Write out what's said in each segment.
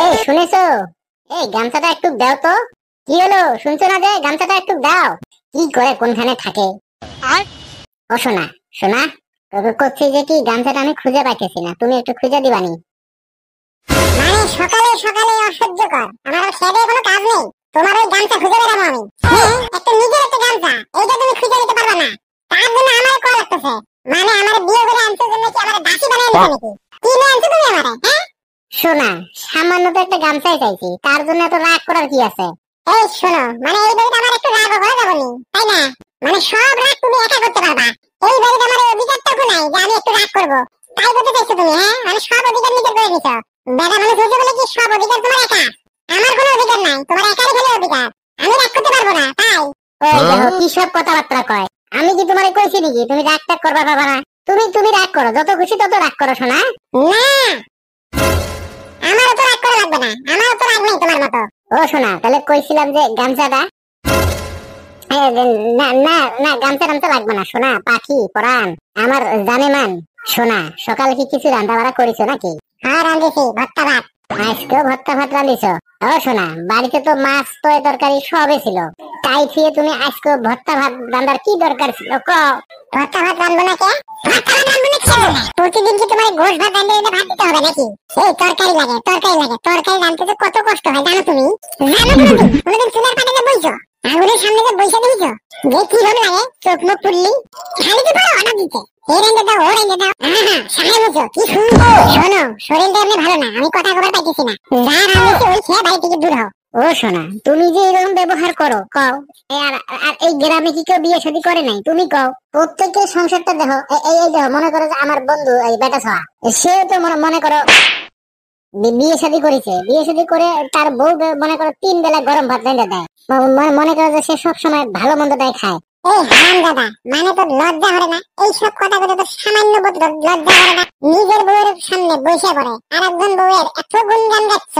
এই শুনেছো? এই গামছাটা একটু দাও তো। কি হলো, শুনছো না যে গামছাটা একটু দাও? কি করে কোনখানে থাকে? ও সোনা, সোনা, তোকে করছি যে কি গামছাটা আমি খুঁজে পাইতেছি না, তুমি একটু খুঁজে দিবানি? মানে সকালে সকালে অসহ্যকর, আমার আর খেয়ে কোনো কাজ নেই, তোমার ওই গামছা খুঁজে বেড়াবো আমি? একটা নিজের একটা গামছা, এইটা তুমি খুঁজে নিতে পারবা না? তার জন্য আমার কল লাগতেছে। মানে আমার বিয়ে করে আনছো জন্য কি আমার দাসী বানিয়ে নিছো নাকি? কি নিয়ে আনছো তুমি আমারে? সোনা, সামান্য তো একটা গামছাই চাইছি, তার জন্য এত রাগ করার কি আছে? এই শোনো, মানে এই বাড়িতে আমার একটু রাগ করা যাবে নি, তাই না? মানে সব রাগ তুমি একা করতে পারবা, এই বাড়িতে আমার এই অধিকারটুকু নাই যে আমি একটু রাগ করবো। তাই বলতে চাইছো তুমি? হ্যাঁ, মানে সব অধিকার নিজের করে নিছো। বেটা মানুষ হয়েছে বলে কি সব অধিকার তোমার একা? আমার কোনো অধিকার নাই, তোমার একারই খালি অধিকার। আমি রাগ করতে পারবো না তাই? ওই দেখো কি সব কথাবার্তা কয়। আমি কি তোমারে কইছি নাকি তুমি রাগ টাগ করবা বাবা না? তুমি রাগ করো, যত খুশি তত রাগ করো সোনা। না, আমারও তো রাগ করা লাগবে না, আমারও তো রাগ নেই তোমার মতো। ও সোনা, তাহলে কইছিলাম যে গামছাটা, না না না, গামছা টামছা লাগবে না সোনা, পাখি পরান আমার জানে মান। সোনা, সকালে কি কিছু রান্না বাড়া করেছো নাকি? হ্যাঁ, রাঁধেছি ভর্তা ভাত। আজকেও ভর্তা ভাত রাঁধিছো? ও সোনা, বাড়িতে তো মাছ তো তরকারি সবই ছিল, তাই ফিরে তুমি আজকে ভর্তা ভাত রান্নার কি দরকার ছিল কও? ভর্তা ভাত রাঁধবো না কে? ভর্তা ভাত রাঁধবো না খেয়ে না, প্রতিদিন কি তোমার গোশ ভাত রাঁধতে রাঁধতে ভাত দিতে হবে নাকি? এই তরকারি লাগে, তরকারি লাগে, তরকারি রাঁধতে যে কত কষ্ট হয় জানো তুমি? জানো তুমি কোনোদিন চুলার পাটিতে বইছো? আগুনের সামনে যে বইসা দিয়েছো, যে কিরম লাগে, চোখ মুখ পুড়লি, খালি কি পারো অর্ডার দিতে? এই রেঞ্জে দাও, ও রেঞ্জে দাও, সামনে বুঝো কি সুন্দর। শোনো, শরীরটা এমনি ভালো না, আমি কথা কবার পাইতেছি না, যা রাঁধেছি ওই খেয়ে বাড়ি থেকে দূর হও। ও সোনা, তুমি যে এরকম ব্যবহার করো কও? আর এই গ্রামে কি কেউ বিয়ে শাদী করে নাই? তুমি কও। প্রত্যেকের সংসারটা দেখো, এই দেখো, মনে করো যে আমার বন্ধু এই বেটা ছোয়া, সেও তো মনে করো বিয়ে শাদী করেছে, বিয়ে শাদী করে তার বউ মনে করো 3 বেলা গরম ভাত রান্না দেয়, মনে করো যে সে সব সময় ভালো মন্দ দেয় খায়। এই হারাম দাদা, মানে তোর লজ্জা করে না? এইসব কথা বলে তোর সামান্য বোধ লজ্জা করে না? নিজের বউয়ের সামনে বসে পড়ে আর একজন বউয়ের এত গুণগান গাচ্ছ,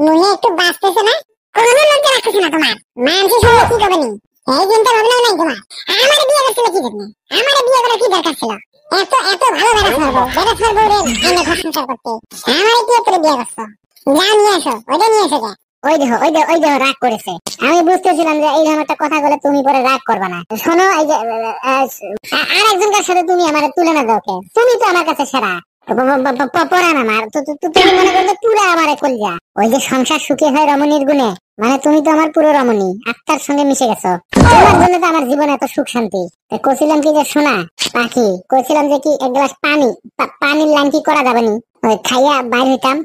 নুনে একটু বাঁচতেছে না? কোনো লজ্জা রাখতেছে না তোমার? মানুষের সঙ্গে কি করবে নি? এই চিন্তা ভাবনাও নাই তোমার? আমার বিয়ে করছিল কি জন্য? আমার বিয়ে করার কি দরকার ছিল? এত এত ভালো বেড়া ছাড়বো, বেড়া ছাড়বো রে এনে ঘর সংসার করতে, আমার কি তোর বিয়ে করছো? যা নিয়ে আসো, ওইটা নিয়ে এসো যা। ওই দেখো রাগ করেছে। আমি বুঝতেছিলাম যে এই ধরনের একটা কথা বলে তুমি পরে রাগ করবে না। শোনো, এই যে আর একজনের সাথে তুমি আমার তুলনা দাও কে? তুমি তো আমার কাছে সেরা, পরান আমার তুমি মনে করো পুরা আমারে কলজা। ওই যে সংসার সুখী হয় রমণীর গুণে, মানে তুমি তো আমার পুরো রমণী, আত্মার সঙ্গে মিশে গেছো। তোমার জন্য তো আমার জীবনে এত সুখ শান্তি। কইছিলাম কি যে সোনা পাখি, কইছিলাম যে কি এক গ্লাস পানির লাইন কি করা যাবে নি? ওই খাইয়া বাইর হইতাম।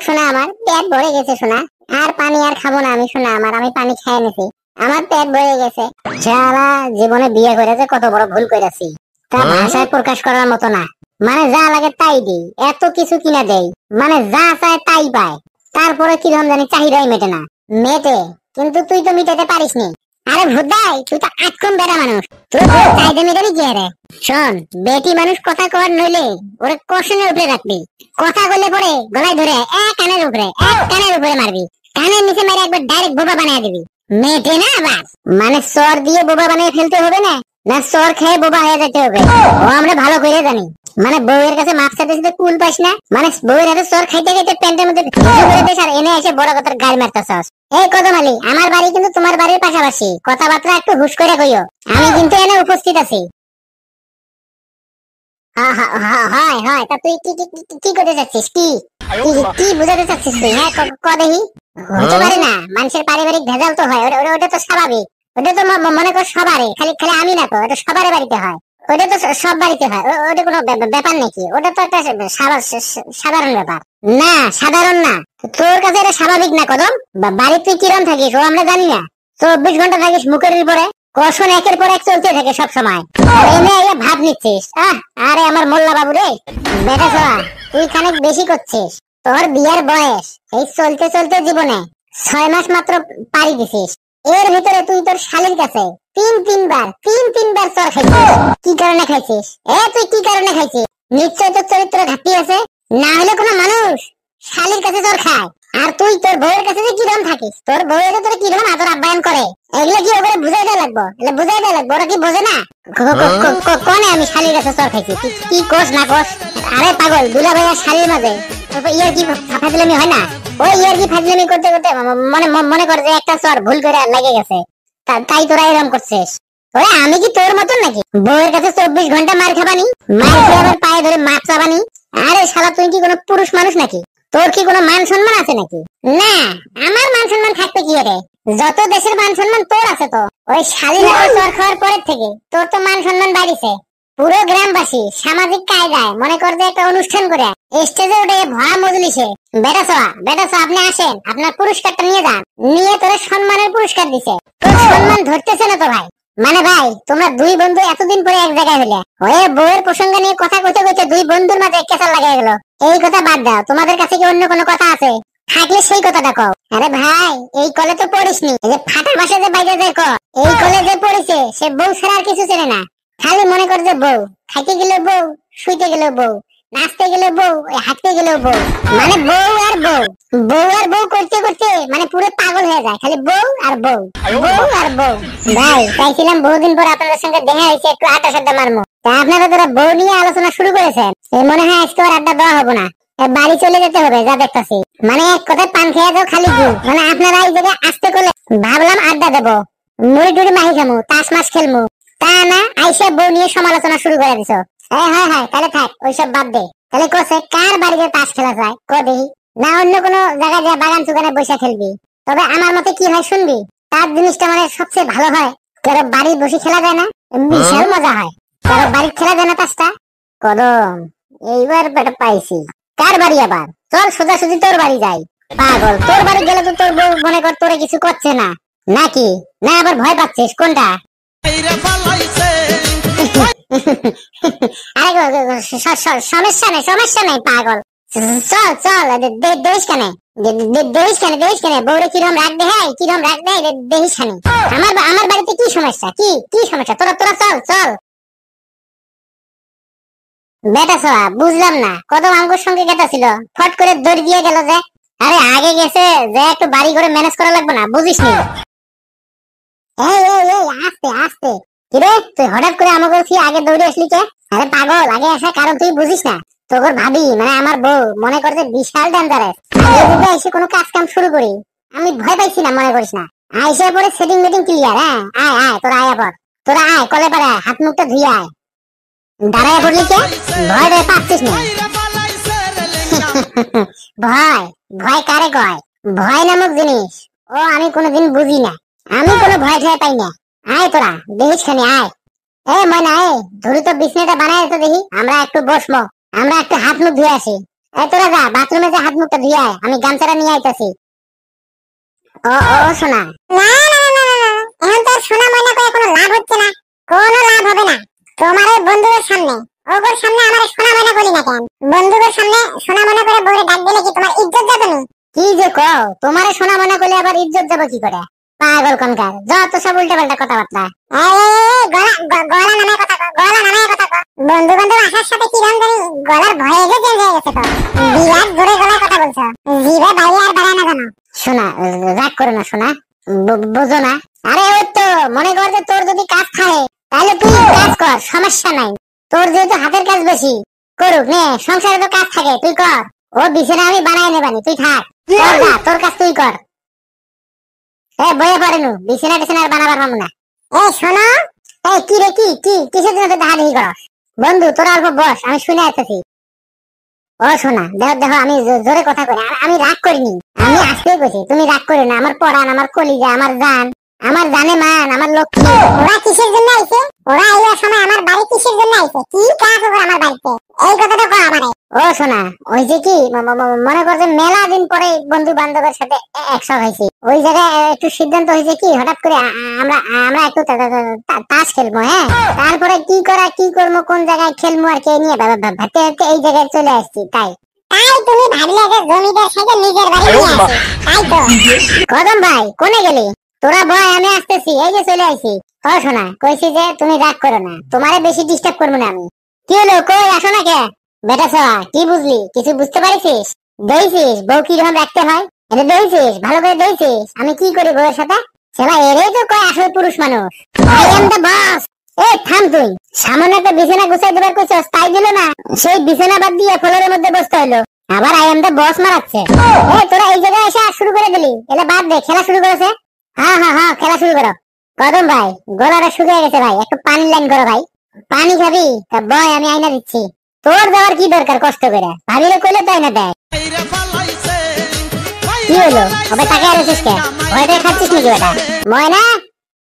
শোনা, আমার পেট ভরে গেছে শোনা, আর পানি আর খাবো না আমি শোনা, আমি পানি খেয়ে নিছি, আমার পেট ভরে গেছে। সারা জীবনে বিয়ে করে যে কত বড় ভুল করেছি, তা ভাষায় প্রকাশ করার মতো না। মানে যা লাগে তাই দিই, এত কিছু কিনা দেই, মানে যা চায় তাই পায়, তারপরে কিরকম জানি চাহিদাই মেটে না। মেটে, কিন্তু তুই তো মিটাতে পারিস নি। আরে ভুদাই, তুই তো আটকম বেটা মানুষ, তুই চাহিদা মেটাবি কি? আরে শোন, বেটি মানুষ কথা কর নইলে ওরে কষণের উপরে রাখবি, কথা বললে পরে গলায় ধরে এক কানের উপরে মারবি, কানের নিচে মেরে একবার ডাইরেক্ট বোবা বানিয়ে দিবি। মেটে না বাস, মানে সর দিয়ে বোবা বানিয়ে ফেলতে হবে না, না সর খেয়ে বোবা হয়ে যেতে হবে। ও আমরা ভালো করে জানি। মানে বউয়ের কাছে মাছ খাইতে সাথে কুল পাস না, মানে বউয়ের হাতে সর খাইতে খাইতে প্যান্টের মধ্যে করে দিস আর এনে এসে বড় কথার গাল মারতেছস। এই কদম আলী, আমার বাড়ি কিন্তু তোমার বাড়ির পাশাপাশি, কথাবার্তা একটু হুশ করে কইও, আমি কিন্তু এনে উপস্থিত আছি। হয়, তা তুই কি করতে চাচ্ছিস? কি বুঝাতে চাচ্ছিস তুই? হ্যাঁ ক দেখি। হতে পারে না, মানুষের পারিবারিক ভেজাল তো হয়, ওটা তো স্বাভাবিক, ওটা তো মনে কর সবারই, খালি খালি আমি না তো, ওটা সবার বাড়িতে হয়, ওটা তো সব বাড়িতে হয়, ওটা কোনো ব্যাপার নাকি? ওটা তো একটা সাধারণ ব্যাপার না, সাধারণ না। তোর কাছে এটা স্বাভাবিক না কদম? বাড়িতে তুই কিরম থাকিস ও আমরা জানি না? 24 ঘন্টা থাকিস মুখের উপরে, কষণ একের পর এক চলতে থাকে সব সময়, এনে ভাব নিচ্ছিস। আরে আমার মোল্লা বাবু রে, বেটা ছোড়া, তুই খানিক বেশি করছিস। তোর বিয়ের বয়স এই চলতে চলতে জীবনে 6 মাস মাত্র পাড়ি দিছিস, এর ভিতরে তুই তোর শালীর কাছে তিনবার চর খাইছিস। কি কারণে খাইছিস? তুই কি কারণে খাইছিস? নিশ্চয় তোর চরিত্র ঘাটতি আছে, না হলে কোনো মানুষ শালীর কাছে চর খায়? আর তুই তোর বউয়ের কাছে যে কিরকম থাকিস, তোর বউয়ের তোর কিরকম আদর আপ্যায়ন করে, এগুলো কি ওকে বুঝাই দেওয়া লাগবো? এগুলো বুঝাই দেওয়া লাগবো, ওরা কি বোঝে না? কোনে আমি শালির কাছে চর খাইছি, কি কোষ না কোষ? আরে পাগল, দুলা ভাইয়া শালির মাঝে ইয়ার কি ফাজলামি হয় না? ওই ইয়ার কি ফাজলামি করতে করতে মনে কর যে একটা চর ভুল করে লেগে গেছে, তাই তোরা এরকম করছিস। ওরে আমি কি তোর মতন নাকি বউয়ের কাছে 24 ঘন্টা মার খাবানি, মার খেয়ে আবার পায়ে ধরে মাপ চাবানি? আরে শালা তুই কি কোনো পুরুষ মানুষ নাকি? তোর কি কোনো মান সম্মান আছে নাকি? না, আমার মান সম্মান থাকতে কি রে? যত দেশের মান সম্মান তোর আছে তো ওই শালীর চর খাওয়ার পরের থেকে তোর তো মান সম্মান বাড়িছে। পুরো গ্রামবাসী সামাজিক কায়দায় মনে কর যে একটা অনুষ্ঠান করে স্টেজে উঠে ভরা মজলিসে বেটা আপনি আসেন, আপনার পুরস্কারটা নিয়ে যান, নিয়ে তোর সম্মানের পুরস্কার দিছে। তোর সম্মান ধরতেছে না তো ভাই। মানে ভাই তোমরা দুই বন্ধু এতদিন পরে এক জায়গায় হলে ওই বউয়ের প্রসঙ্গ নিয়ে কথা কইতে কইতে দুই বন্ধুর মাঝে কেঁচা লাগাই গেল। এই কথা বাদ দাও, তোমাদের কাছে কি অন্য কোনো কথা আছে? থাকলে সেই কথাটা কও। আরে ভাই এই কলে তো পড়িসনি, এই যে ফাটার বাসা যে বাইরে যায় ক, এই কলে যে পড়েছে সে বউ ছাড়া আর কিছু চেনে না। খালি মনে কর যে বউ, খাইতে গেলেও বউ, শুইতে গেলেও বউ, নাচতে গেলেও বউ, হাঁটতে গেলেও বউ, মানে বউ আর বউ, বউ আর বউ করতে করতে মানে পুরো পাগল হয়ে যায়, খালি বউ আর বউ, বউ আর বউ। ভাই চাইছিলাম বহুদিন পর আপনাদের সঙ্গে দেখা হয়েছে, একটু আড্ডা সাড্ডা মারবো, তা আপনারা তোরা বউ নিয়ে আলোচনা শুরু করেছেন। এই মনে হয় আজকে আর আড্ডা দেওয়া হবো না, বাড়ি চলে যেতে হবে যা দেখতেছি। মানে এক কথায় পান খেয়ে যাও খালি গু, মানে আপনারা এই জায়গায় আসতে করলে ভাবলাম আড্ডা দেবো, মুড়ি টুড়ি মাহি খামু, তাস মাস খেলমু, তা না আইসা বউ নিয়ে সমালোচনা শুরু করে দিছো। হ্যাঁ তাহলে থাক, ওইসব বাদ দে। তাহলে কোসে কার বাড়িতে তাস খেলা যায় কো দেখি, না অন্য কোনো জায়গায় যা বাগান চুগানে বসে খেলবি? তবে আমার মতে কি হয় শুনবি, তার জিনিসটা মানে সবচেয়ে ভালো হয়। কারো বাড়ি বসে খেলা যায় না, বিশাল মজা হয়। কারো বাড়ি খেলা যায় না তাসটা। কদম এইবার বেটা পাইছি। কার বাড়ি আবার? চল সোজাসুজি তোর বাড়ি যাই। পাগল, তোর বাড়ি গেলে তো তোর বউ মনে কর তোরে কিছু করছে না নাকি? না আবার ভয় পাচ্ছিস কোনটা? সমস্যা নেই পাগল, চল দেখিস কেন বউরে কিরম রাখ দে, হ্যাঁ কিরম রাখ দে দেখিস কেন। আমার বাড়িতে কি সমস্যা, কি সমস্যা? তোরা চল। বেটা সোয়া বুঝলাম না, কত আঙ্গুর সঙ্গে কেটা ছিল, ফট করে দৌড় দিয়ে গেল যে? আরে আগে গেছে যে একটু বাড়ি করে ম্যানেজ করা লাগবে না, বুঝিস নি? এই আস্তে কিরে তুই হঠাৎ করে আমাকে আগে দৌড়ে আসলি কে? আরে পাগল, আগে আসা কারণ তুই বুঝিস না, তোর ভাবি মানে আমার বউ মনে করছে বিশাল ডেঞ্জারাস। যদি এসে কোনো কাজ কাম শুরু করি আমি ভয় পাইছি না, মনে করিস না। আইসা পরে সেটিং মিটিং ক্লিয়ার। হ্যাঁ আয় তোরা আয় পর, তোরা আয় কলে পারে হাত মুখটা ধুয়ে আয়। দাঁড়ায় পড়লি কে? ভয় পাচ্ছিস না? ভয় কারে কয়? ভয় নামক জিনিস ও আমি কোনোদিন বুঝি না, আমি কোনো ভয় ঠয় পাই না। আয় তোরা দেখিস খানি আয়। ময়না ধরি তো বিছনাটা বানায় তো দেখি, আমরা একটু বসবো, আমরা একটু হাত মুখ ধুয়ে আসি। তোরা যা বাথরুমে যা হাত মুখটা ধুয়ে আয়, আমি গামছাটা নিয়ে আইতাছি। ও শোনা, না এখন তো সোনা ময়না করে কোনো লাভ হচ্ছে না, কোনো লাভ হবে না। তোমার ওই বন্ধুদের সামনে ওগোর সামনে আমার সোনা ময়না করি না কেন? বন্ধুদের সামনে সোনা ময়না করে বউরে ডাক দিলে কি তোমার ইজ্জত যাবে না? কি যে কও, তোমারে সোনা ময়না করলে আবার ইজ্জত যাবে কি করে? পাগল কোনকার, যত সব উল্টা পাল্টা কথাবার্তা। গলা নামায় কথা কও। বন্ধু বান্ধব আসার সাথে কি রকম জানি গলার ভয়ে যে চেঞ্জ হয়ে গেছে তো, বিরাট জোরে গলায় কথা বলছো, জিভে বাইরে আর বাড়ায় না জানো? শোনা রাগ করো না শোনা, বোঝো না? আরে ওই তো মনে কর যে তোর যদি কাজ থাকে তাহলে তুই কাজ কর, সমস্যা নাই। তোর যেহেতু হাতের কাজ বেশি, করুক নে, সংসারে তো কাজ থাকে তুই কর। ও বিছানা আমি বানাই নেবানি, তুই থাক, তোর কাজ তুই কর। বয়ে পড়ে নু বিছানা টিছানা আর বানাবার পাবো না। শোনো, কি রে কি কিসের জন্য দাহাদাহি করস? বন্ধু তোরা অল্প বস, আমি শুনে আসতেছি। ও শোনা দেখো আমি জোরে কথা করি, আমি রাগ করিনি, আমি আসতেই কইছি, তুমি রাগ করো না। আমার পরাণ, আমার কলিজা, আমার জান, আমার জানে মান, আমার লক্ষ্মী। ওরা কিসের জন্য আইছে? ওরা এই সময় আমার বাড়ি কিসের জন্য আইছে? কি কাজ ওরা আমার বাড়িতে? এই কথাটা কও আমারে। ও শোনা ওই যে কি মনে করছে মেলা দিন পরে বন্ধু বান্ধবের সাথে একসাথে হয়েছি, ওই জায়গায় একটু সিদ্ধান্ত হয়েছে কি হঠাৎ করে আমরা একটু তাস খেলবো। হ্যাঁ তারপরে কি করবো, কোন জায়গায় খেলবো আর কে নিয়ে ভাবতে ভাবতে এই জায়গায় চলে আসছি। তাই তুমি ভাবলে যে জমিদার সাথে নিজের বাড়ি নিয়ে আসে, তাই তো? কদম ভাই কোনে গেলি? তোরা ভয়, আমি আসতেছি, এই যে চলে আসি। ও শোনা কইছি যে তুমি রাগ করো না, তোমারে বেশি ডিস্টার্ব করবো না আমি। কি হলো কই আসো না কে? বেটা সোয়া কি বুঝলি, কিছু বুঝতে পারিস? দেখছিস বউ কিরকম রাখতে হয়? এটা দেখছিস, ভালো করে দেখছিস আমি কি করি বউয়ের সাথে? সেবা এরেই তো কয় আসল পুরুষ মানুষ। I am the boss. এই থাম তুই, সামনে একটা বিছানা গুছাই দেবার কইছস, তাই দিল না? সেই বিছানা বাদ দিয়ে ফ্লোরের মধ্যে বসতে হলো। আবার আই এম দ্য বস মারাচ্ছে। এই তোরা এই জায়গায় এসে শুরু করে দিলি, এলে বাদ দে, খেলা শুরু করেছে। হ্যাঁ হ্যাঁ হ্যাঁ, খেলা শুরু করো। কদম ভাই গলাটা শুকিয়ে গেছে ভাই, একটু পানি লাইন করো ভাই। পানি খাবি? তা বয়, আমি আইনা দিচ্ছি। তোর দেওয়ার কি দরকার কষ্ট করে, ভাবিলে কইলে তো আইনা দেয়। কি হলো ওবে তাকে আছিস কে? ভয়টা খাচ্ছিস নাকি বেটা? ময়না,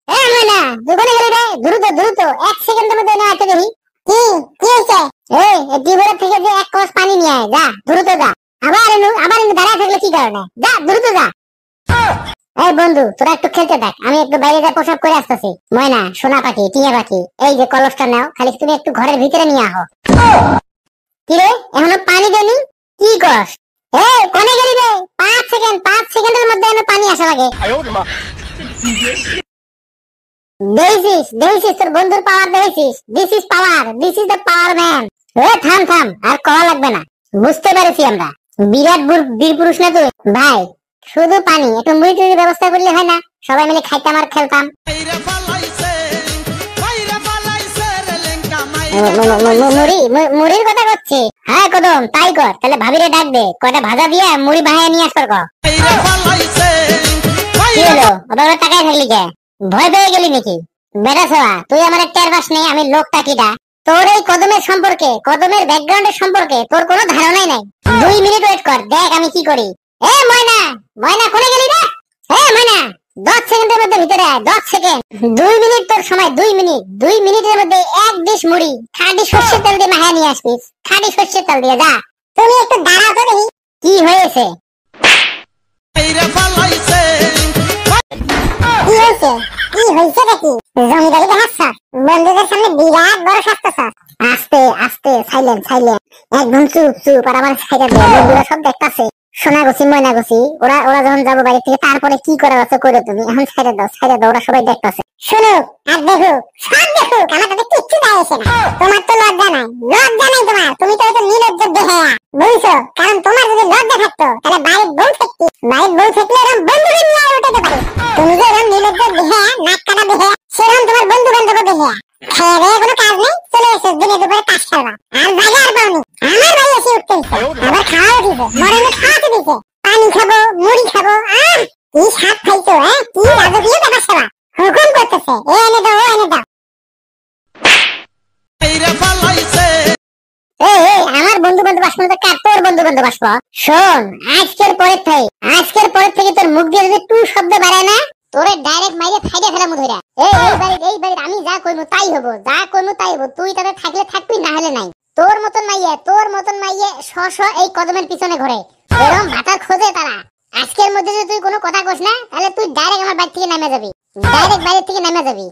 এ ময়না, দোকানে গেলি রে? দ্রুত দ্রুত 1 সেকেন্ডের মধ্যে না আসতে দেখি। কি কি হইছে? এই টিউবওয়েল থেকে যে 1 কলস পানি নিয়ে আয়, যা দ্রুত যা। আবার দাঁড়ায় থাকলে কি কারণে? যা দ্রুত যা। এই বন্ধু তোরা একটু খেলতে থাক, আমি একটু বাইরে যা পোশাক করে আসতেছি। ময়না, সোনা পাখি, টিয়া পাখি, এই যে কলসটা নাও, খালি তুমি একটু ঘরের ভিতরে নিয়ে আহো। কি রে, এখনো পানি দেনি? কি কস? এই কোনে গেলি রে? 5 সেকেন্ডের মধ্যে এনে পানি আসা লাগে। দেখছিস তোর বন্ধুর পাওয়ার দেখছিস? This is power, this is the power man. থাম থাম, আর কওয়া লাগবে না, বুঝতে পেরেছি আমরা। বিরাট বীর পুরুষ না তুই? ভাই শুধু পানি, একটু মুড়ি টুড়ির ব্যবস্থা করলে হয় না? সবাই মিলে খাইতাম আর খেলতাম। মুড়ির কথা করছি? হ্যাঁ কদম, তাই কর। তাহলে ভাবিরে ডাক দে, কয়টা ভাজা দিয়ে মুড়ি ভাইয়া নিয়ে আসবার কর। কি হলো, ওটা টাকায় থাকলি কে? ভয় পেয়ে গেলি নাকি? বেটা ছোয়া, তুই আমার টের পাস নেই আমি লোকটা কিটা? তোর এই কদমের সম্পর্কে, কদমের ব্যাকগ্রাউন্ডের সম্পর্কে তোর কোনো ধারণাই নাই। 2 মিনিট ওয়েট কর, দেখ আমি কি করি। এ ময়না, ময়না কোনে গেলি রে? ময়না, 10 সেকেন্ডের মধ্যে ভিতরে আয়, 10 সেকেন্ড। 2 মিনিট তোর সময়, 2 মিনিট। 2 মিনিটের মধ্যে 1 ডিশ মুড়ি খাঁটি সর্ষের তেল দিয়ে মাখায় নিয়ে আসবিস। খাঁটি সর্ষের তেল দিয়ে, যা। তুমি একটু দাঁড়াও তো দেখি। কি হয়েছে? কি হয়েছে? কি হয়েছে নাকি? জমিদারি দেখাচ্ছ? বন্ধুদের সামনে বিরাট বড় সাজতেছ। আস্তে আস্তে, সাইলেন্ট সাইলেন্ট, একদম চুপ চুপ। আর আমার সাইডে দে, বন্ধুরা সব দেখতাছে। সোনা গছি, ময়না গছি, ওরা যখন যাবো বাড়ি থেকে, তারপরে কি করার আছে করে তুমি। এখন সাইডে দাও, ওরা সবাই দেখতাছে। শুনুক আর দেখুক, সব দেখুক, আমার তাতে কিচ্ছু যায় আসে না। তোমার তো লজ্জা নাই, লজ্জা নাই তোমার। তুমি তো হয়তো নির্লজ্জ দেহেয়া, বুঝছো? কারণ তোমার যদি লজ্জা থাকতো তাহলে বাড়ির বউ থাকতি। বাড়ির বউ থাকলে এরকম বন্ধুকে নিয়ে উঠাতে পারে। তুমি যে এরকম নির্লজ্জ দেহেয়া, নাক কাটা দেহেয়া, সেরকম তোমার বন্ধু বান্ধব দেহেয়া। খেয়ে দেয়ে কোনো কাজ নেই, চলে এসে দিনে দুপুরে তাস খেলবা আর বাজার পাওনি। আমার বাড়ি এসে উঠতে আবার খাওয়া উঠিছে, মরণে খাওয়াতে দিছে। পানি খাবো, মুড়ি খাবো, কি স্বাদ খাইছো, কি রাজকীয় ব্যাপার সেবা। হুকুম করতেছে, এ এনে দাও, ও এনে দাও। আমার বন্ধু বান্ধব আসবো না, কার তোর বন্ধু বান্ধব আসবো? শোন, আজকের পরের থেকে তোর মুখ দিয়ে যদি টু শব্দ বাড়ায় না, তোরে ডাইরেক্ট মাইরে ফাইডে ফেলামু ধইরা। এই বাড়ির আমি যা কইমু তাই হবো, তুই তাতে থাকলে থাকবি, না হলে নাই। তোর মতন মাইয়ে শ এই কদমের পিছনে ঘোরে, এরকম ভাতার খোঁজে তারা। আজকের মধ্যে যদি তুই কোনো কথা কস না, তাহলে তুই ডাইরেক্ট আমার বাড়ি থেকে নেমে যাবি, ডাইরেক্ট বাইরে থেকে নেমে যাবি।